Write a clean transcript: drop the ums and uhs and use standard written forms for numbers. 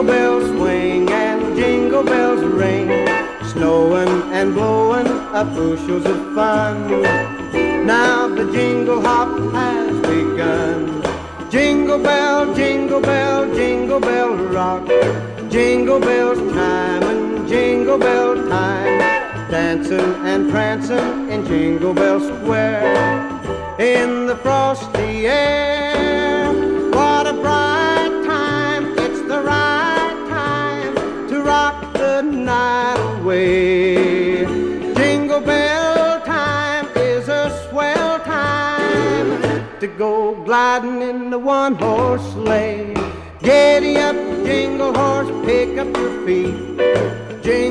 Jingle bells swing and jingle bells ring, snowing and blowing up bushels of fun. Now the jingle hop has begun. Jingle bell, jingle bell, jingle bell rock. Jingle bells chime and jingle bell time, dancing and prancing in Jingle Bell Square. In the frosty air, what a bright time. It's the right time to rock the night away. Jingle bell time is a swell time to go gliding in the one-horse sleigh. Giddy up, jingle horse, pick up your feet. Jingle